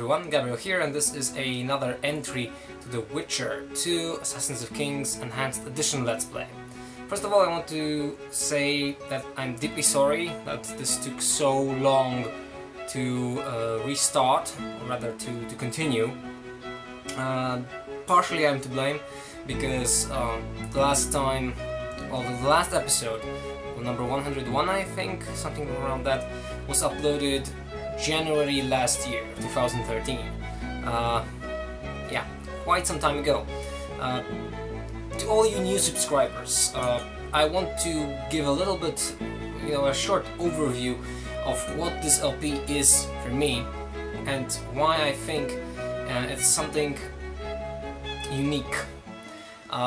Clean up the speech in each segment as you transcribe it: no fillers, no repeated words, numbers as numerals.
everyone, Gabriel here, and this is another entry to the Witcher 2 Assassins of Kings Enhanced Edition Let's Play. First of all, I want to say that I'm deeply sorry that this took so long to restart, or rather to continue. Partially I'm to blame, because the last time, well, the last episode, number 101 I think, something around that, was uploaded January last year, 2013. Yeah, quite some time ago. To all you new subscribers, I want to give a little bit, a short overview of what this LP is for me and why I think it's something unique.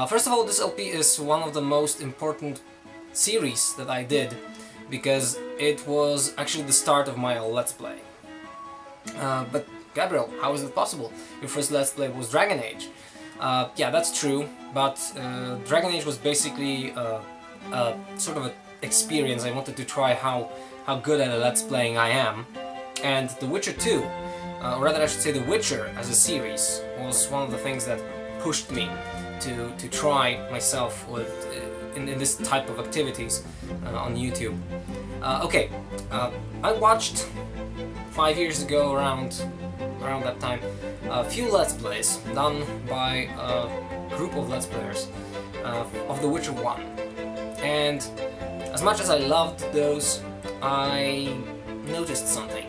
First of all, this LP is one of the most important series that I did, because it was actually the start of my Let's Play. But Gabriel, how is it possible? Your first Let's Play was Dragon Age. Yeah, that's true, but Dragon Age was basically sort of an experience. I wanted to try how good at a Let's Playing I am. And The Witcher 2, or rather I should say The Witcher as a series, was one of the things that pushed me to try myself with in this type of activities on YouTube. Okay, I watched 5 years ago, around that time, a few Let's Plays done by a group of Let's Players of The Witcher 1. And as much as I loved those, I noticed something.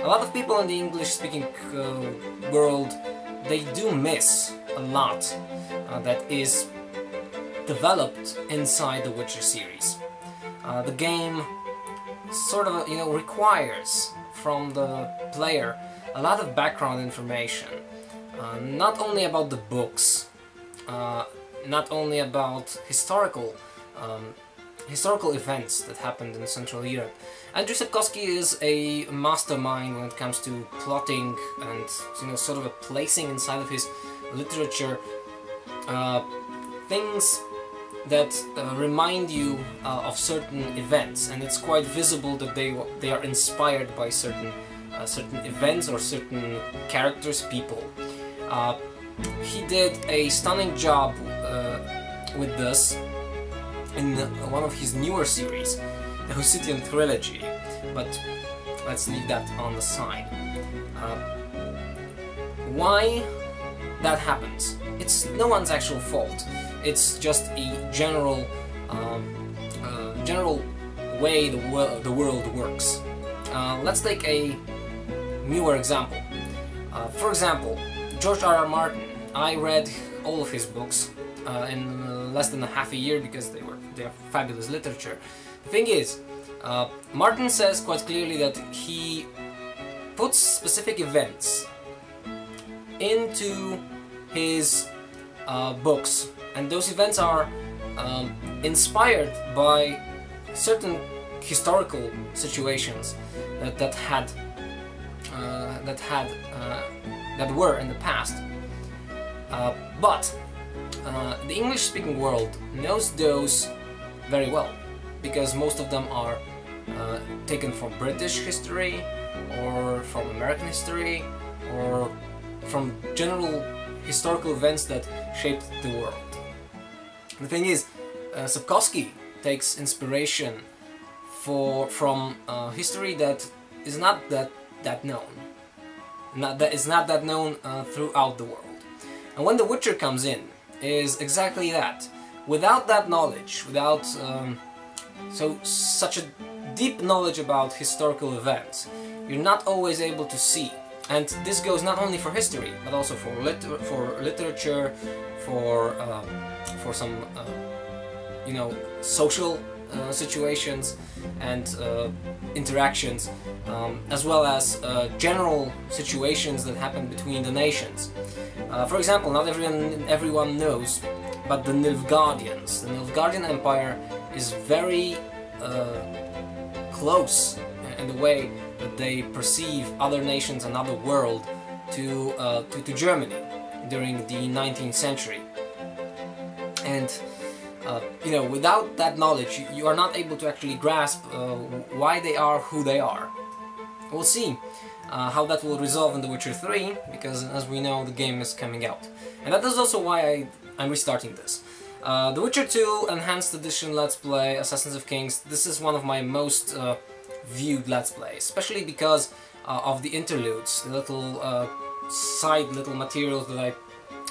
A lot of people in the English-speaking world, they do miss a lot that is developed inside the Witcher series. The game sort of, requires from the player a lot of background information, not only about the books, not only about historical events that happened in Central Europe. Andrzej Sapkowski is a mastermind when it comes to plotting and sort of a placing inside of his literature things that remind you of certain events, and it's quite visible that they are inspired by certain events or certain characters, people. He did a stunning job with this in one of his newer series, the Hussitian Trilogy, but let's leave that on the side. Why that happens? It's no one's actual fault. It's just a general way the world works. Let's take a newer example. For example, George R.R. Martin. I read all of his books in less than half a year because they are fabulous literature. The thing is, Martin says quite clearly that he puts specific events into his books, and those events are inspired by certain historical situations that were in the past. But the English-speaking world knows those very well, because most of them are taken from British history, or from American history, or from general historical events that shaped the world. The thing is, Sapkowski takes inspiration from history that is not that known, is not that known throughout the world. And when The Witcher comes in, is exactly that. Without that knowledge, without such a deep knowledge about historical events, you're not always able to see. And this goes not only for history, but also for literature, for some social situations and interactions, as well as general situations that happen between the nations. For example, not everyone knows, but the Nilfgaardians. The Nilfgaardian Empire is very close in the way that they perceive other nations and other world to Germany during the 19th century. And without that knowledge, you are not able to actually grasp why they are who they are. We'll see. how that will resolve in The Witcher 3, because as we know, the game is coming out. And that is also why I'm restarting this. The Witcher 2 Enhanced Edition Let's Play, Assassins of Kings, this is one of my most viewed Let's Plays, especially because of the interludes, the little side little materials that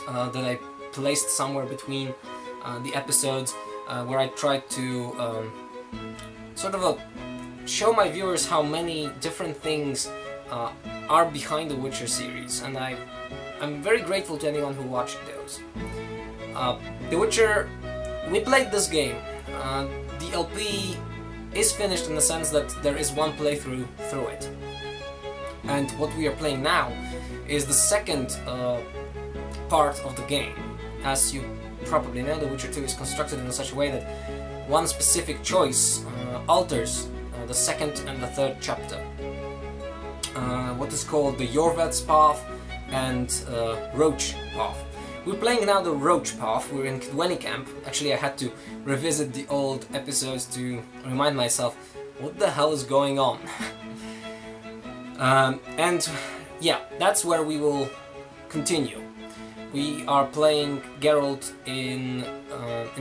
I placed somewhere between the episodes, where I tried to sort of show my viewers how many different things are behind the Witcher series, and I'm very grateful to anyone who watched those. The Witcher, we played this game. The LP is finished in the sense that there is one playthrough through it. And what we are playing now is the second part of the game. As you probably know, The Witcher 2 is constructed in such a way that one specific choice alters the second and the third chapter. What is called the Jorved's path and Roach path. We're playing now the Roach path. We're in Kidweni camp. Actually, I had to revisit the old episodes to remind myself what the hell is going on. And yeah, that's where we will continue. We are playing Geralt in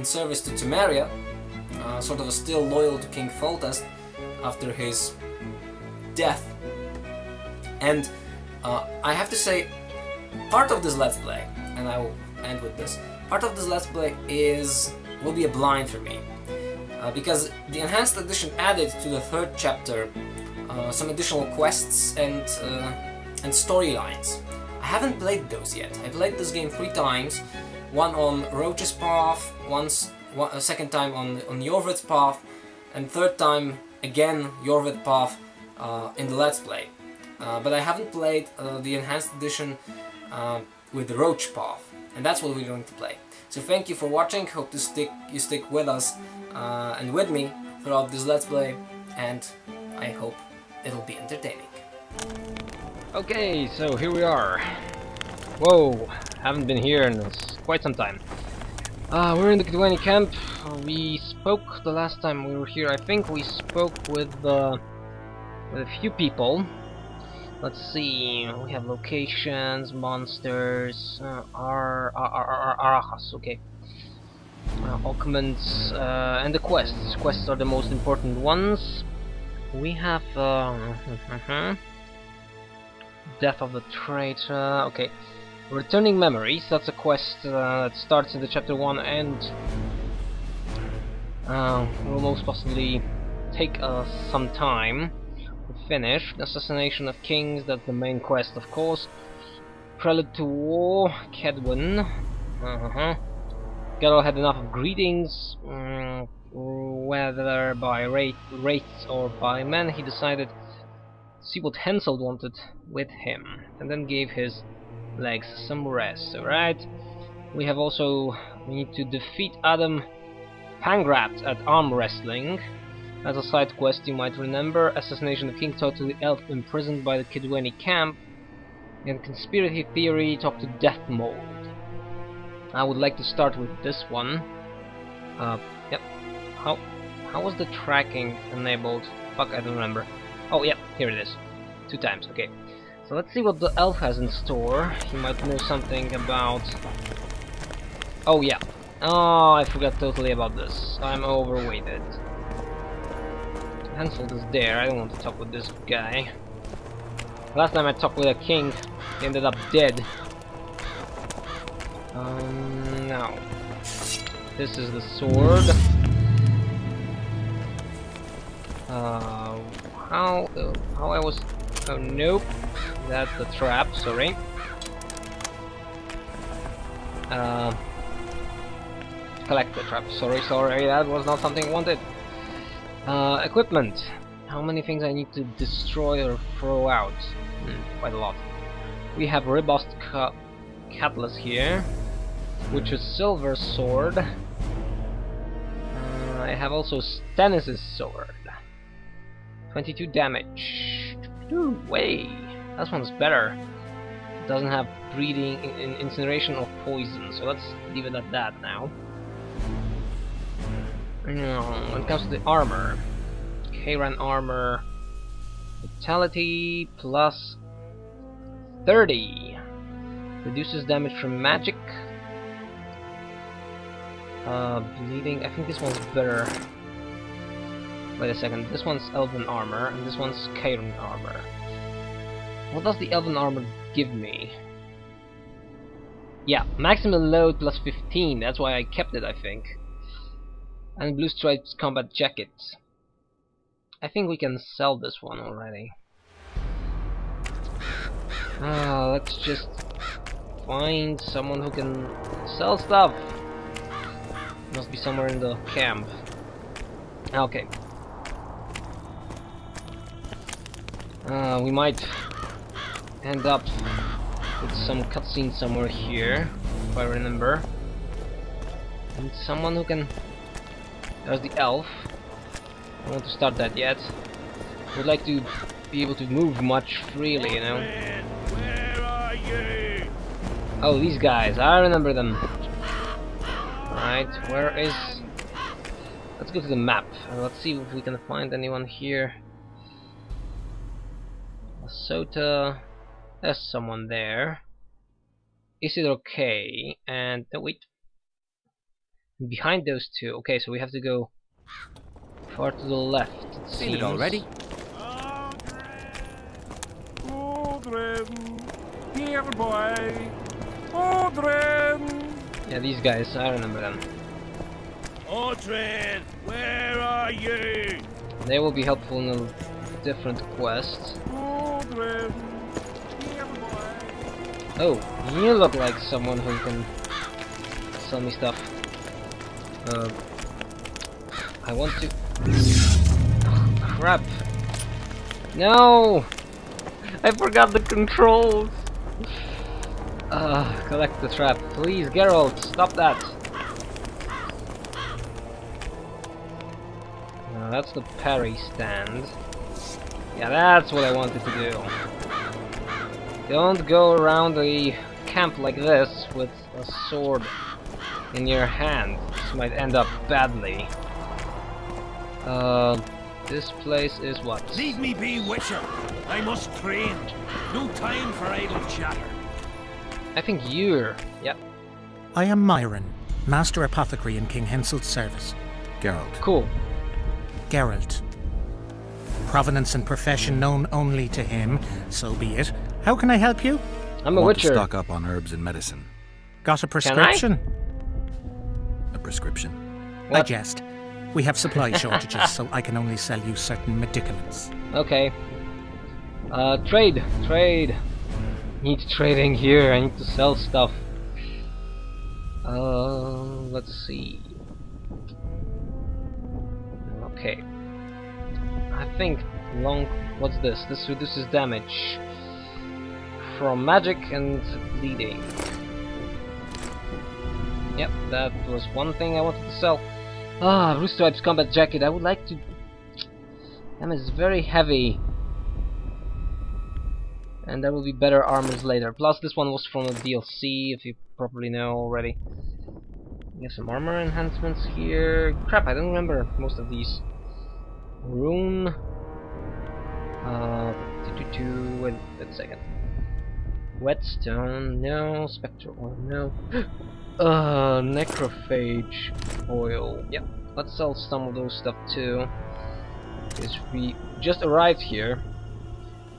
service to Temeria, sort of still loyal to King Foltest after his death. And I have to say, part of this Let's Play, and I will end with this, part of this Let's Play will be a blind for me, because the Enhanced Edition added to the third chapter some additional quests and storylines. I haven't played those yet. I played this game 3 times, one on Roach's path, a second time on Jorved's path, and third time again Jorved's path in the Let's Play. But I haven't played the Enhanced Edition with the Roach path, and that's what we're going to play. So thank you for watching. Hope you stick with us and with me throughout this Let's Play, and I hope it'll be entertaining. Okay, so here we are. Whoa, haven't been here in quite some time. We're in the Kidweni camp. We spoke the last time we were here. I think we spoke with a few people. Let's see. We have locations, monsters, Arajas. Okay. Occupants and the quests. Quests are the most important ones. We have Death of the Traitor. Okay. Returning Memories. That's a quest that starts in the chapter 1 and will most possibly take some time to finish. Assassination of Kings. That's the main quest, of course. Prelude to War. Kedwen. Geralt had enough of greetings. Whether by wraiths or by men, he decided to see what Henselt wanted with him, and then gave his legs some rest. Alright. We need to defeat Adam Pangrapt at arm wrestling. As a side quest, you might remember, Assassination of King talk to the elf imprisoned by the Kidweni camp, and Conspiracy Theory talk to Death Mold. I would like to start with this one. Yep. How was the tracking enabled? Fuck, I don't remember. Oh, yep, here it is. 2 times, okay. So let's see what the elf has in store. He might know something about... Oh, yeah. Oh, I forgot totally about this. I'm overweighted. Henselt is there. I don't want to talk with this guy. Last time I talked with a king, he ended up dead. Now. This is the sword. How I was... Oh, nope. That's the trap, sorry. Collect the trap, sorry, that was not something I wanted. Equipment. How many things I need to destroy or throw out? Quite a lot. We have Robust Cutlass here, which is Silver Sword. I have also Stannis' Sword. 22 damage. Ooh, way! That one's better. It doesn't have breathing, incineration, or poison, so let's leave it at that now. When it comes to the armor, Kayran armor, vitality plus 30. Reduces damage from magic. Bleeding. I think this one's better. Wait a second. This one's Elven Armor, and this one's Chiron Armor. What does the Elven Armor give me? Yeah, maximum load plus 15. That's why I kept it, I think. And Blue Stripes Combat Jacket. I think we can sell this one already. Let's just find someone who can sell stuff. Must be somewhere in the camp. Okay. We might end up with some cutscene somewhere here, if I remember. And someone who can... There's the elf. I don't want to start that yet. Would like to be able to move much freely, you know. Where are you? Oh, these guys, I remember them. Right, where is... Let's go to the map. Let's see if we can find anyone here. Sota... There's someone there. Is it okay? And... No, wait. Behind those two. Okay, so we have to go far to the left. Seen it already? Aldrin! Here, boy! Aldrin! Yeah, these guys, I remember them. Aldrin! Where are you? They will be helpful in a different quest. Aldrin! Here, boy! Oh, you look like someone who can sell me stuff. I want to... Oh, crap. No! I forgot the controls! Collect the trap. Please, Geralt, stop that! That's the parry stand. Yeah, that's what I wanted to do. Don't go around a camp like this with a sword in your hand. This might end up badly. This place is what? Leave me be, Witcher! I must train. No time for idle chatter. I think you're... Yep. I am Myron, Master Apothecary in King Hensel's service. Geralt. Cool. Geralt. Provenance and profession known only to him, so be it. How can I help you? I'm a Want to witcher. stock up on herbs and medicine. Got a prescription? A prescription? I What? jest. We have supply shortages, so I can only sell you certain medicaments. Okay. Trade. Trade. Need trading here. I need to sell stuff. Let's see. Okay. I think long... What's this? This reduces damage from magic and bleeding. Yep, that was one thing I wanted to sell. Ah, Blue Stripes Combat Jacket. I would like to... Damn, it's very heavy. And there will be better armors later. Plus, this one was from a DLC, if you probably know already. We have some armor enhancements here. Crap, I don't remember most of these. Rune. Wait a second. Whetstone, no. Spectral oil, no. Necrophage oil. Yep, let's sell some of those stuff too. Because we just arrived here,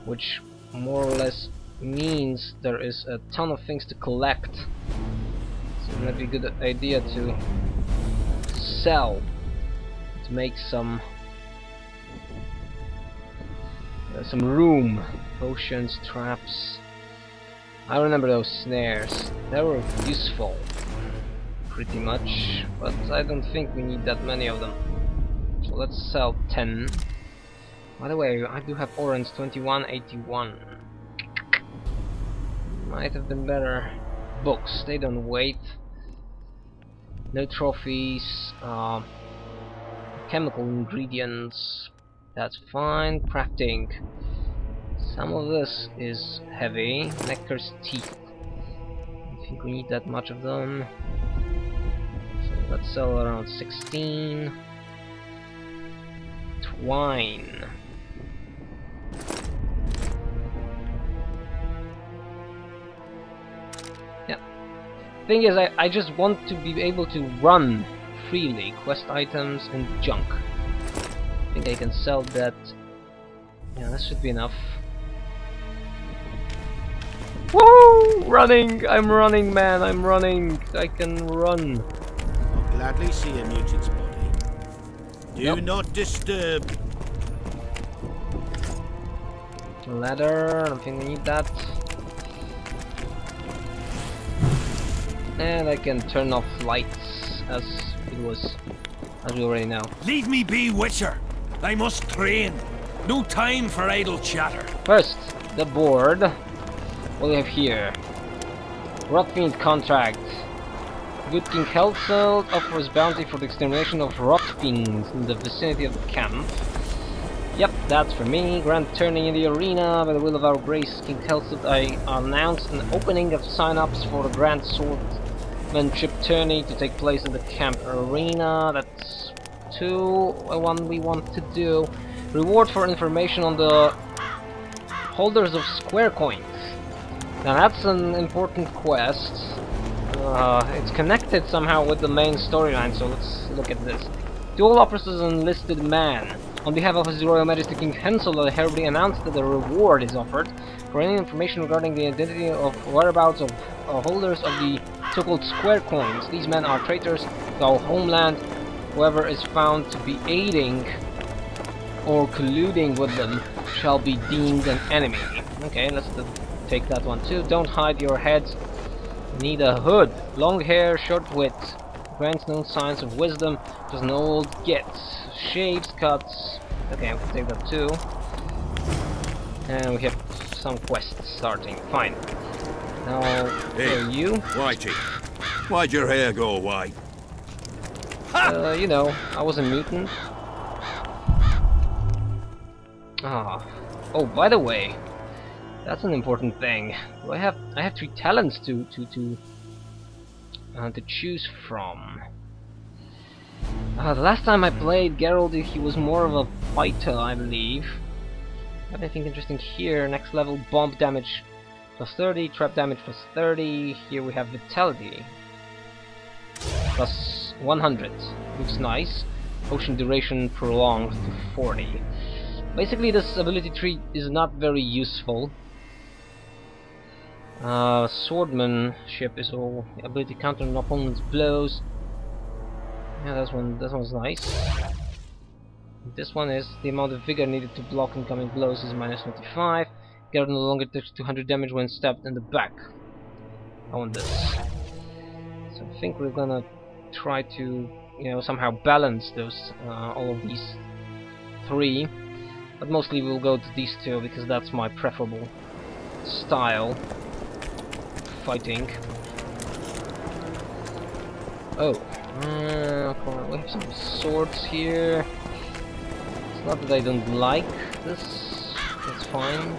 which more or less means there is a ton of things to collect. So it might be a good idea to sell, to make some room. Potions, traps. I remember those snares. They were useful, pretty much, but I don't think we need that many of them. So let's sell 10. By the way, I do have orange 2181. Might have been better. Books, they don't wait. No trophies. Chemical ingredients. That's fine. Crafting. Some of this is heavy. Nectar's teeth. I think we need that much of them. So let's sell around 16. Twine. thing is, I just want to be able to run freely. Quest items and junk. I think I can sell that. Yeah, that should be enough. Woo! Running! I'm running, man! I'm running! I can run. I'll gladly see a mutant's body. Do not disturb. Ladder, I don't think we need that. And I can turn off lights as we already know. Leave me be, Witcher. I must train. No time for idle chatter. First, the board. What do we have here? Rotfiend contract. Good King Helseld offers bounty for the extermination of Rotfiends in the vicinity of the camp. Yep, that's for me. Grand turning in the arena. By the will of our grace, King Helseld, I announced an opening of sign-ups for the Grand Swordsmanship tourney to take place in the camp arena. That's one we want to do. Reward for information on the holders of square coins. Now that's an important quest. It's connected somehow with the main storyline, so let's look at this. To all officers and enlisted man, on behalf of His Royal Majesty King Hensel, I hereby announce that a reward is offered for any information regarding the identity of whereabouts of holders of the so-called square coins. These men are traitors to our homeland. Whoever is found to be aiding or colluding with them shall be deemed an enemy. Okay, let's take that one too. Don't hide your heads. Need a hood. Long hair, short wit. Grants no signs of wisdom. Just an old gets. Shaves, cuts. Okay, I can take that too. And we have some quests starting. Fine. Now, hey, you. Whitey, why'd your hair go white? You know, I was a mutant. Ah. Oh, by the way, that's an important thing. I have 3 talents to choose from. The last time I played Geralt, he was more of a fighter, I believe. Got anything interesting here? Next level, bomb damage plus 30, trap damage plus 30. Here we have vitality plus 100, which is nice. Potion duration prolonged to 40. Basically, this ability tree is not very useful. Swordmanship is all ability counter an opponent's blows. Yeah, that one's nice. This one is the amount of vigor needed to block incoming blows is minus 25. Geralt no longer takes 200 damage when stabbed in the back. I want this. So I think we're gonna try to, you know, somehow balance those all of these 3. But mostly we'll go to these 2 because that's my preferable style fighting. Oh, we have some swords here. It's not that I don't like this. That's fine.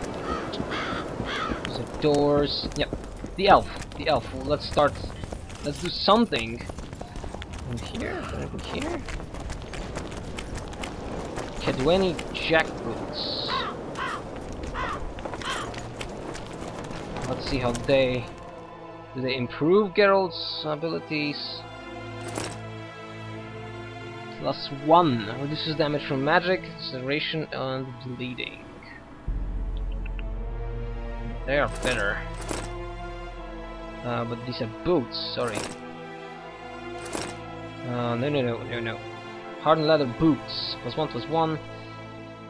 These are doors. Yep, the elf. The elf. Well, let's start. Let's do something. And here, anything here? Kedweni jackboots. Let's see how they... Do they improve Geralt's abilities? Plus 1. Reduces damage from magic, acceleration, and bleeding. They are better. But these are boots, sorry. No. Hardened leather boots. +1/+1.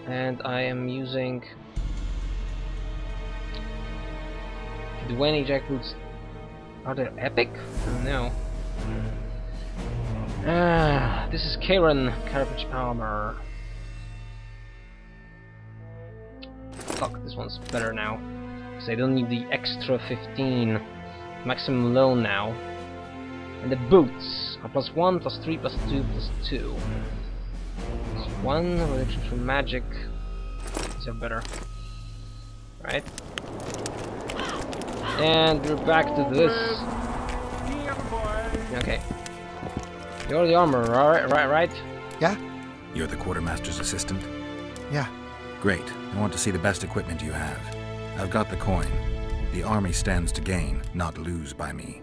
And I am using... Kedweni jackboots. Are they epic? No. This is Karen Carapace armor. Fuck, this one's better now. Because I don't need the extra 15. Maximum low now. And the boots are +1, +3, +2, +2. +1, reduction from magic. These are better. Right? And we're back to this. Okay. You're the armor, right? Yeah? You're the quartermaster's assistant? Yeah. Great. I want to see the best equipment you have. I've got the coin. The army stands to gain, not lose by me.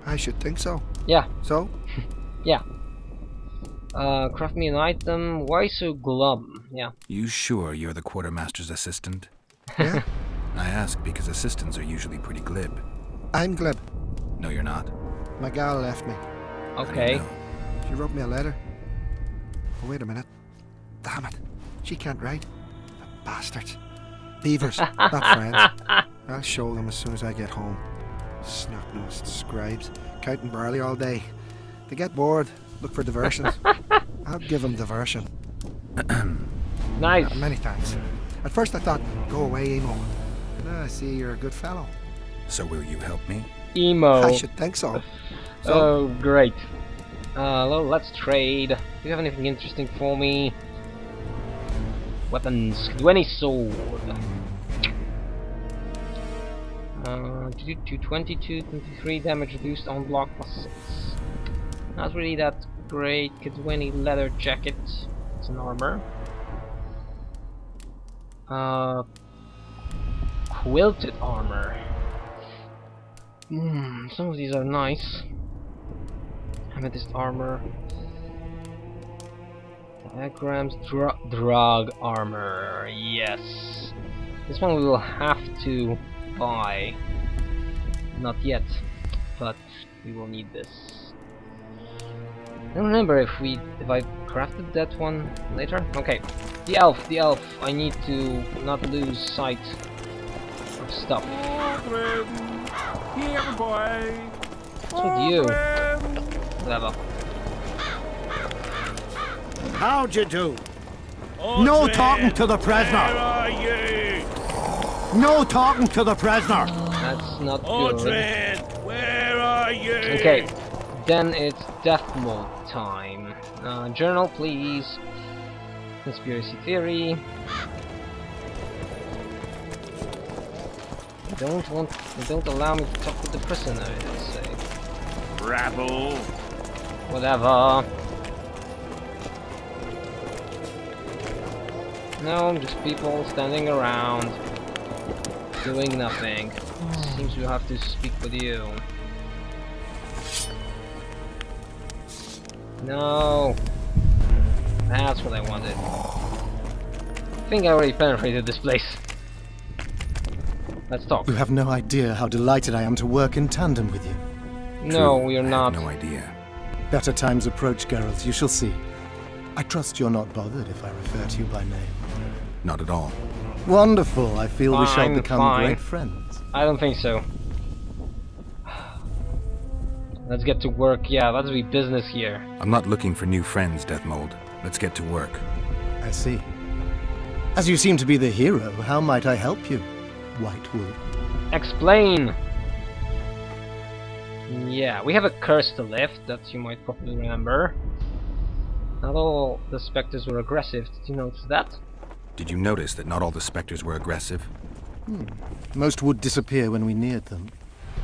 I should think so. Yeah. So? Yeah. Craft me an item. Why so glum? Yeah. You sure you're the quartermaster's assistant? Yeah? I ask because assistants are usually pretty glib. I'm glib. No, you're not. My gal left me. How do you Okay. know? She wrote me a letter. Oh, wait a minute. Damn it. She can't write. The bastards. Beavers, not friends. I'll show them as soon as I get home. Snot-nosed scribes, counting barley all day. They get bored, look for diversions. I'll give them diversion. Nice. Many thanks. At first I thought, go away, Emo. Now I see you're a good fellow. So will you help me? Emo. I should think so. Oh, great. Well, let's trade. Do you have anything interesting for me? Weapons. Do any sword. 22, 23 damage reduced on block +6. Not really that great. Could do any leather jacket. It's an armor. Quilted armor. Some of these are nice. Amethyst armor. Diagrams, drug armor. Yes. This one we will have to buy. Not yet, but we will need this. I don't remember if I crafted that one later. Okay, the elf. I need to not lose sight of stuff. Here, boy. What's with you? Whatever. How'd you do? No talking to the prisoner. Where are you? No talking to the prisoner! That's not good. Audrey, where are you? Okay, then it's death mode time. Journal, please. Conspiracy theory. Don't allow me to talk with the prisoner, let's say. Rabble. Whatever. No, just people standing around, doing nothing. Seems we have to speak with you. No. That's what I wanted. I think I already penetrated this place. Let's talk. You have no idea how delighted I am to work in tandem with you. No, True, we are I have not. no idea. Better times approach, Geralt, you shall see. I trust you're not bothered if I refer to you by name. Not at all. Wonderful, I feel we shall Fine, become fine. great friends. I don't think so. Let's get to work. Yeah, let's be business here. I'm not looking for new friends, Deathmold. Let's get to work. I see. As you seem to be the hero, how might I help you, White Wolf? Explain! Yeah, we have a curse to lift, that you might probably remember. Not all the specters were aggressive, did you notice that? Did you notice that not all the specters were aggressive? Most would disappear when we neared them.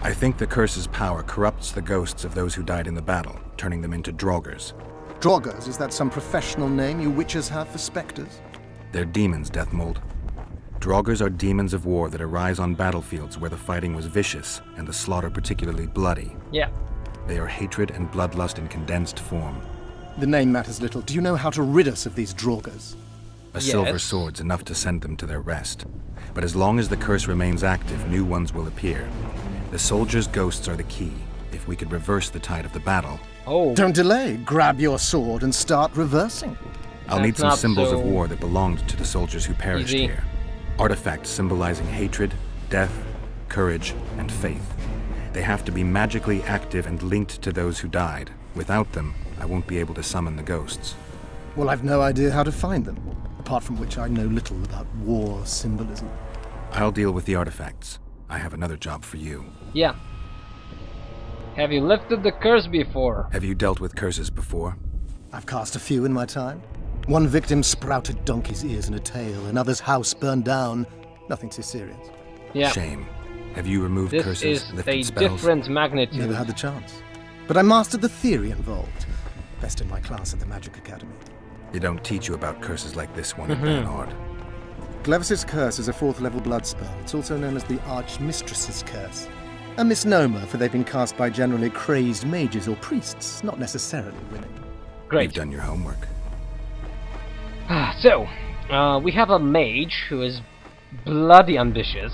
I think the curse's power corrupts the ghosts of those who died in the battle, turning them into Draugrs. Draugrs, is that some professional name you witches have for specters? They're demons, Deathmold. Draugrs are demons of war that arise on battlefields where the fighting was vicious and the slaughter particularly bloody. Yeah. They are hatred and bloodlust in condensed form. The name matters little. Do you know how to rid us of these Draugrs? A Yes. silver sword's enough to send them to their rest. But as long as the curse remains active, new ones will appear. The soldiers' ghosts are the key. If we could reverse the tide of the battle, Oh, Don't delay. Grab your sword and start reversing. I'll need That's some not symbols of so war that belonged to the soldiers who perished easy. here. Artifacts symbolizing hatred, death, courage, and faith. They have to be magically active and linked to those who died. Without them, I won't be able to summon the ghosts. Well, I've no idea how to find them, apart from which I know little about war symbolism. I'll deal with the artifacts. I have another job for you. yeah. Have you lifted the curse before? Have you dealt with curses before? I've cast a few in my time. One victim sprouted donkey's ears and a tail, another's house burned down. Nothing too serious. Yeah. Shame. Have you removed This curses, is lifted a spells? different magnitude. Never had the chance. But I mastered the theory involved. Best in my class at the Magic Academy. They don't teach you about curses like this one in Banhard. Glevis's curse is a 4th level blood spell. It's also known as the Archmistress's curse. A misnomer, for they've been cast by generally crazed mages or priests, not necessarily winning. Great. You've done your homework. So, we have a mage who is bloody ambitious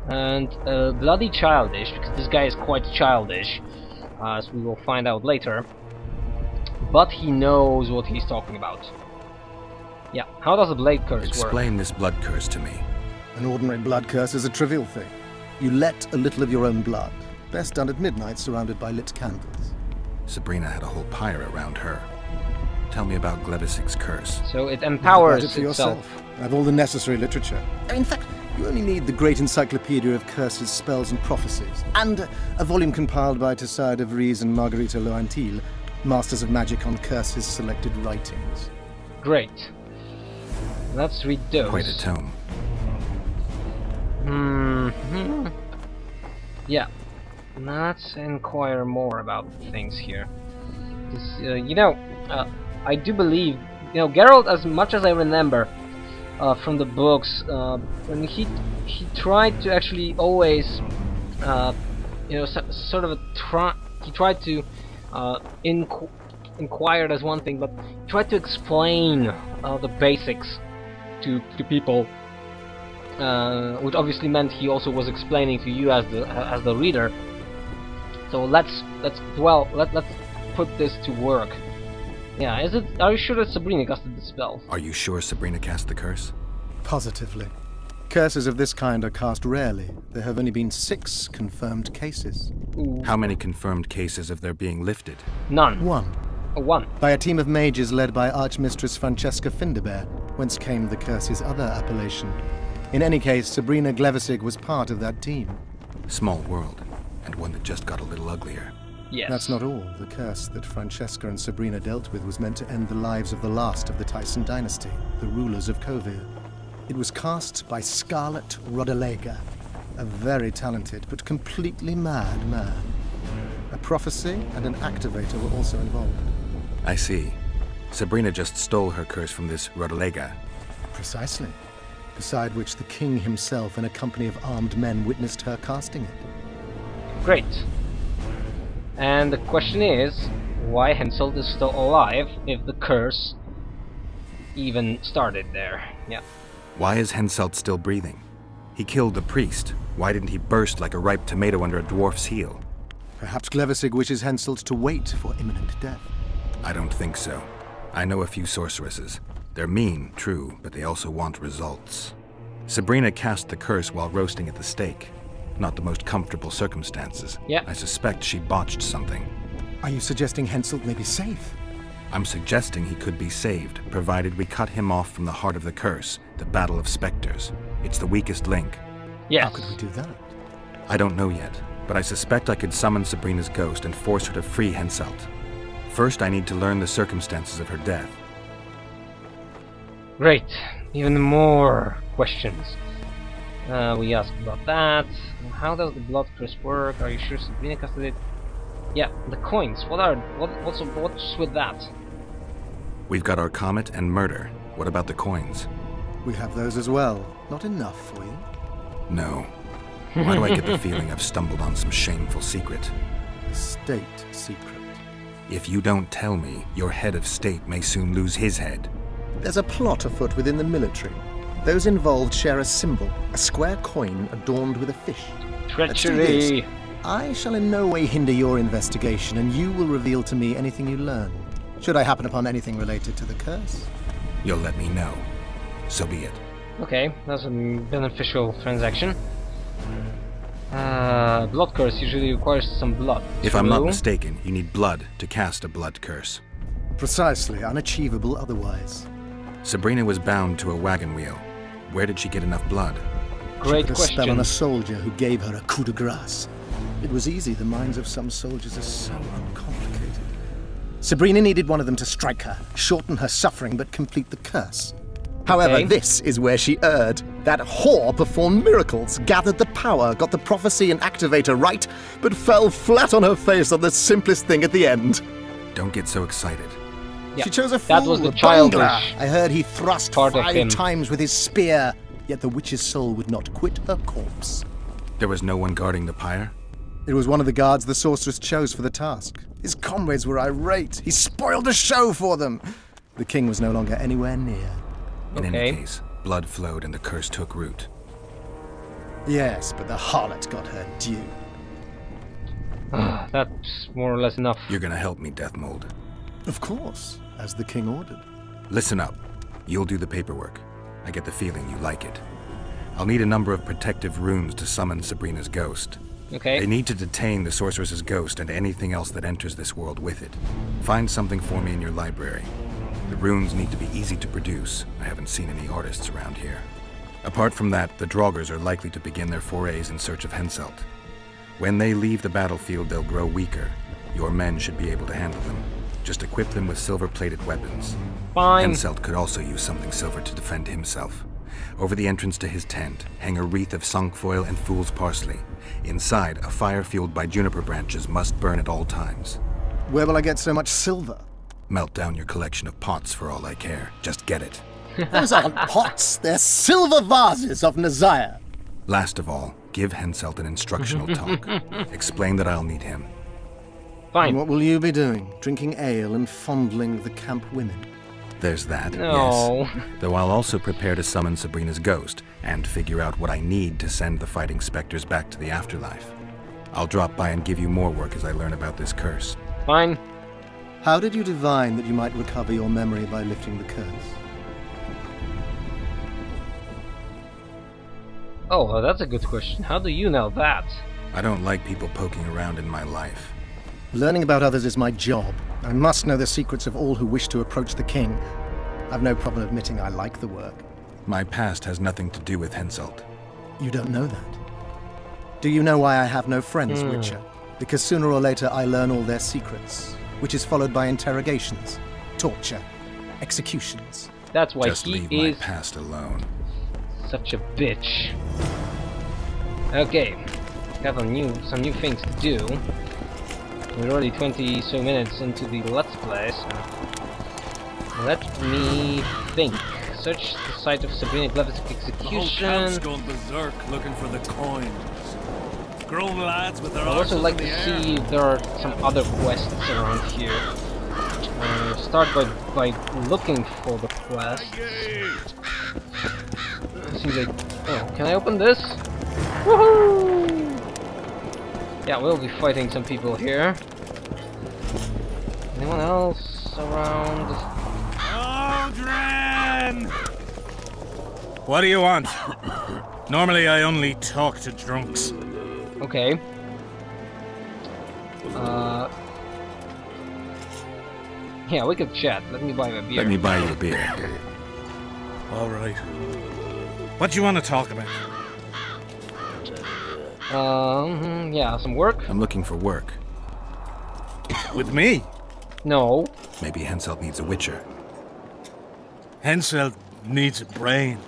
and bloody childish, because this guy is quite childish, as we will find out later. But he knows what he's talking about. Yeah, how does a blade curse work? Explain this blood curse to me. An ordinary blood curse is a trivial thing. You let a little of your own blood, best done at midnight surrounded by lit candles. Sabrina had a whole pyre around her. Tell me about Glevisig's curse. So it empowers Write it for itself. yourself. I have all the necessary literature. In fact, you only need the great encyclopedia of curses, spells and prophecies, and a volume compiled by Tessard de Vries and Margarita Loantil, Masters of Magic on Curses Selected Writings. Great. Let's read those. Quite a tome. Yeah. Let's inquire more about things here. 'Cause, you know, I do believe, you know, Geralt, as much as I remember from the books, when he tried to actually always, you know, sort of he tried to inquire as one thing, but he tried to explain the basics to people, which obviously meant he also was explaining to you as the reader. So let's put this to work. Yeah, are you sure that Sabrina casted the spell? Are you sure Sabrina cast the curse? Positively. Curses of this kind are cast rarely. There have only been 6 confirmed cases. Ooh. How many confirmed cases of their being lifted? None. 1. One. By a team of mages led by Archmistress Francesca Findebert, whence came the curse's other appellation. In any case, Sabrina Glevisig was part of that team. Small world, and one that just got a little uglier. Yes. That's not all. The curse that Francesca and Sabrina dealt with was meant to end the lives of the last of the Tyson dynasty, the rulers of Kovir. It was cast by Scarlet Rodalega, a very talented but completely mad man. A prophecy and an activator were also involved. I see. Sabrina just stole her curse from this Rodalega. Precisely. Beside which the king himself and a company of armed men witnessed her casting it. Great. And the question is, why Henselt is still alive if the curse even started there? Yeah. Why is Henselt still breathing? He killed the priest. Why didn't he burst like a ripe tomato under a dwarf's heel? Perhaps Glevisig wishes Henselt to wait for imminent death. I don't think so. I know a few sorceresses. They're mean, true, but they also want results. Sabrina cast the curse while roasting at the stake. Not the most comfortable circumstances. Yeah. I suspect she botched something. Are you suggesting Henselt may be safe? I'm suggesting he could be saved, provided we cut him off from the heart of the curse, the Battle of Spectres. It's the weakest link. Yes. How could we do that? I don't know yet, but I suspect I could summon Sabrina's ghost and force her to free Henselt. First, I need to learn the circumstances of her death. Great. Even more questions. We asked about that. How does the blood curse work? Are you sure Sabrina casted it? Yeah, the coins. What's with that? We've got our comet and murder. What about the coins? We have those as well. Not enough for you? No. Why do I get the feeling I've stumbled on some shameful secret? A state secret. If you don't tell me, your head of state may soon lose his head. There's a plot afoot within the military. Those involved share a symbol, a square coin adorned with a fish. Treachery! I shall in no way hinder your investigation, and you will reveal to me anything you learn. Should I happen upon anything related to the curse? You'll let me know. So be it. Okay, that's a beneficial transaction. Blood curse usually requires some blood. If I'm not True. mistaken, you need blood to cast a blood curse. Precisely, unachievable otherwise. Sabrina was bound to a wagon wheel. Where did she get enough blood? Great She put a spell on question. a soldier who gave her a coup de grace. It was easy. The minds of some soldiers are so uncomplicated. Sabrina needed one of them to strike her, shorten her suffering, but complete the curse. However, Okay. this is where she erred. That whore performed miracles, gathered the power, got the prophecy and activator right, but fell flat on her face on the simplest thing at the end. Don't get so excited. Yeah, She chose a that fool, was the a bungler. childish I heard he thrust part of 5 him. times with his spear, yet the witch's soul would not quit her corpse. There was no one guarding the pyre? It was one of the guards the sorceress chose for the task. His comrades were irate. He spoiled the show for them. The king was no longer anywhere near. In any case, blood flowed and the curse took root. Yes, but the harlot got her due. That's more or less enough. You're gonna help me, Death Mold. Of course, as the king ordered. Listen up. You'll do the paperwork. I get the feeling you like it. I'll need a number of protective runes to summon Sabrina's ghost. Okay. They need to detain the sorceress's ghost and anything else that enters this world with it. Find something for me in your library. The runes need to be easy to produce. I haven't seen any artists around here. Apart from that, the Draugrs are likely to begin their forays in search of Henselt. When they leave the battlefield, they'll grow weaker. Your men should be able to handle them. Just equip them with silver-plated weapons. Fine. Henselt could also use something silver to defend himself. Over the entrance to his tent, hang a wreath of cinquefoil and fool's parsley. Inside, a fire fueled by juniper branches must burn at all times. Where will I get so much silver? Melt down your collection of pots for all I care. Just get it. Those aren't pots, they're silver vases of Nazaya. Last of all, give Henselt an instructional talk. Explain that I'll need him. Fine. And what will you be doing? Drinking ale and fondling the camp women? There's that, No. yes. Though I'll also prepare to summon Sabrina's ghost and figure out what I need to send the fighting specters back to the afterlife. I'll drop by and give you more work as I learn about this curse. Fine. How did you divine that you might recover your memory by lifting the curse? Oh, well, that's a good question. How do you know that? I don't like people poking around in my life. Learning about others is my job. I must know the secrets of all who wish to approach the king. I've no problem admitting I like the work. My past has nothing to do with Henselt. You don't know that. Do you know why I have no friends, Witcher? Because sooner or later I learn all their secrets, which is followed by interrogations, torture, executions. That's why Just he leave is my past alone. such a bitch. Okay, got some new things to do. We're already 20 so minutes into the Let's Play, so let me think. Search the site of Sabrina Glevis's execution. The whole camp's gone berserk looking for the coins. Grown lads with their I'd also arses like in to the see air. if there are some other quests around here. Start by looking for the quest. Seems like... Oh, can I open this? Woohoo! Yeah, we'll be fighting some people here. Anyone else around? Aldrin! What do you want? Normally I only talk to drunks. Okay. Yeah, we could chat. Let me buy a beer. Let me buy you a beer. All right. What do you want to talk about? Yeah, some work? I'm looking for work. With me? No. Maybe Henselt needs a witcher. Henselt needs a brain.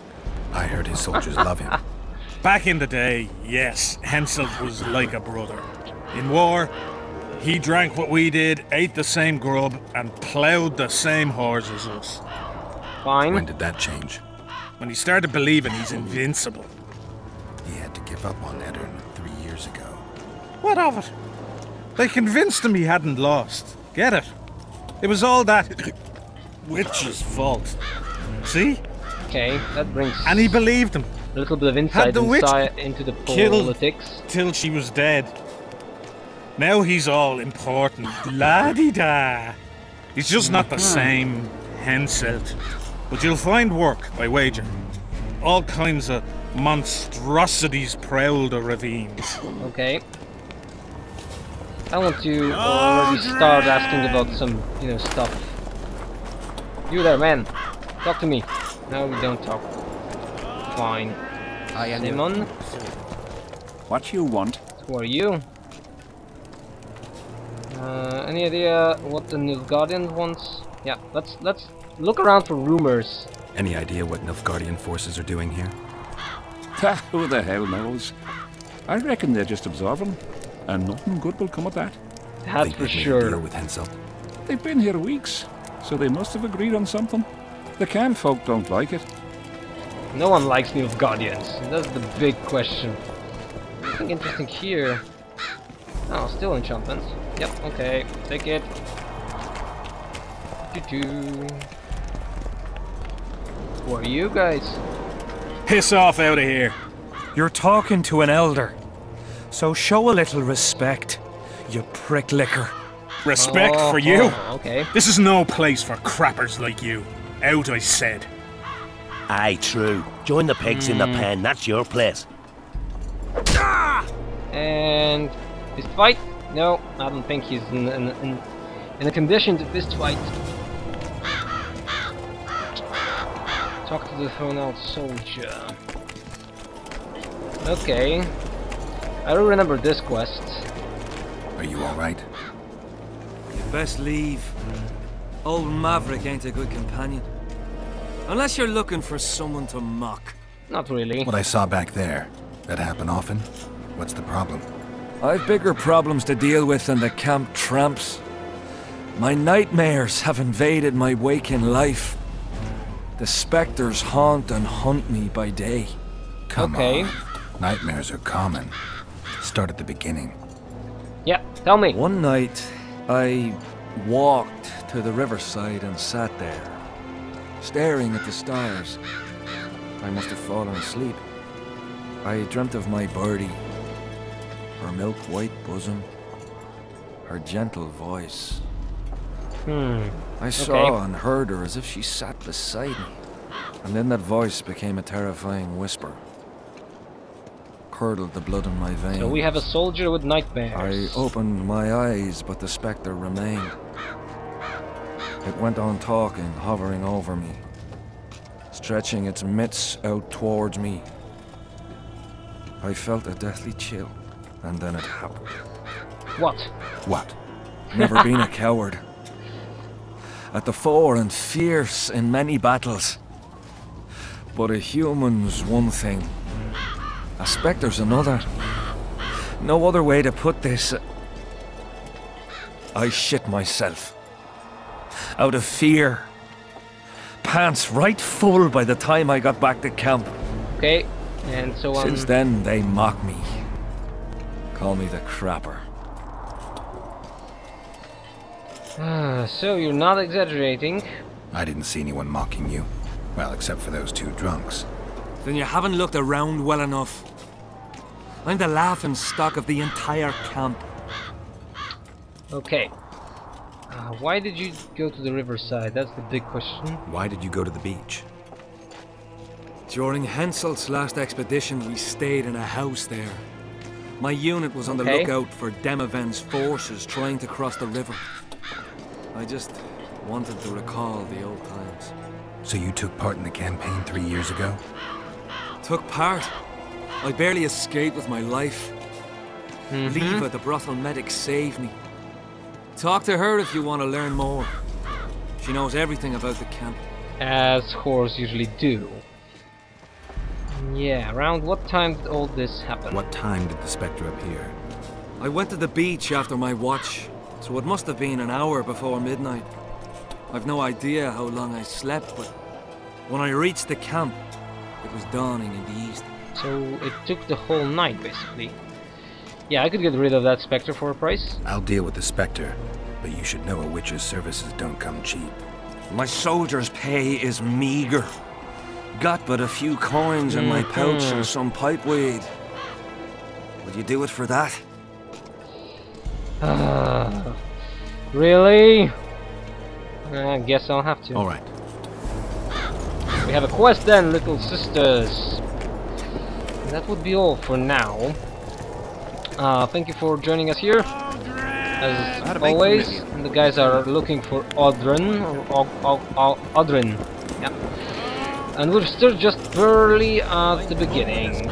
I heard his soldiers love him. Back in the day, yes, Henselt was like a brother. In war, he drank what we did, ate the same grub, and ploughed the same horse as us. Fine. When did that change? When he started believing he's invincible. He had to give up on Eddern 3 years ago. What of it? They convinced him he hadn't lost. Get it? It was all that witch's fault. See? Okay, that brings And he believed him. a little bit of insight Had the witch into the killed politics. till she was dead. Now he's all important. La-di-da. He's just not the same Henselt. But you'll find work, I wager. All kinds of monstrosities prowl the ravines. Okay. I want to already start asking about some, stuff. You there, man. Talk to me. No, we don't talk. Fine. Simon, What you want? who are you? Any idea what the Nilfgaardian wants? Yeah, let's look around for rumors. Any idea what Nilfgaardian forces are doing here? Ha, who the hell knows? I reckon they're just absorbing, and nothing good will come of that. That's Think for they've made a sure. deal with Henselt? They've been here weeks, so they must have agreed on something. The camp folk don't like it. No one likes Nilfgaardians. That's the big question. Nothing interesting here. Oh, still enchantment. Yep, okay, take it. Who are you guys? Piss off out of here. You're talking to an elder, so show a little respect, you prick licker. Respect for you? Okay. This is no place for crappers like you. Out, I said. Aye, true. Join the pigs in the pen, that's your place. And fist fight? No, I don't think he's in a condition to fist fight. Talk to the thrown out soldier. Okay. I don't remember this quest. Are you alright? You best leave. Old Maverick ain't a good companion. Unless you're looking for someone to mock. Not really. What I saw back there, that happen often? What's the problem? I've bigger problems to deal with than the camp tramps. My nightmares have invaded my waking life. The specters haunt and hunt me by day. Come on. Nightmares are common. Start at the beginning. Yeah, tell me. One night, I walked to the riverside and sat there, staring at the stars. I must have fallen asleep. I dreamt of my birdie, her milk-white bosom, her gentle voice. I saw and heard her as if she sat beside me. And then that voice became a terrifying whisper. Curdled the blood in my veins. So we have a soldier with nightmares. I opened my eyes, but the spectre remained. It went on talking, hovering over me, stretching its mitts out towards me. I felt a deathly chill, and then it happened. What? What? Never been a coward. At the fore and fierce in many battles. But a human's one thing. A spectre's another. No other way to put this. I shit myself. Out of fear. Pants right full by the time I got back to camp. Okay, and so on. Since then, they mock me. Call me the crapper. So you're not exaggerating. I didn't see anyone mocking you. Well, except for those two drunks. Then you haven't looked around well enough. I'm the laughing stock of the entire camp. Okay. Why did you go to the riverside? That's the big question. Why did you go to the beach? During Henselt's last expedition, we stayed in a house there. My unit was on the lookout for Demaven's forces trying to cross the river. I just wanted to recall the old times. So you took part in the campaign 3 years ago? Took part? I barely escaped with my life. Leva, the brothel medic, saved me. Talk to her if you want to learn more. She knows everything about the camp. As whores usually do. Yeah, around what time did all this happen? What time did the spectre appear? I went to the beach after my watch, so it must have been an hour before midnight. I've no idea how long I slept, but when I reached the camp, it was dawning in the east. So it took the whole night, basically. Yeah, I could get rid of that spectre for a price. I'll deal with the spectre, but you should know a witch's services don't come cheap. My soldier's pay is meager. Got but a few coins in my pouch and some pipeweed. Would you do it for that? Really? I guess I'll have to. Alright. We have a quest then, little sisters. And that would be all for now. Thank you for joining us here. As always, the guys are looking for Odrin, or Odrin. Yeah. And we're still just barely at the beginning.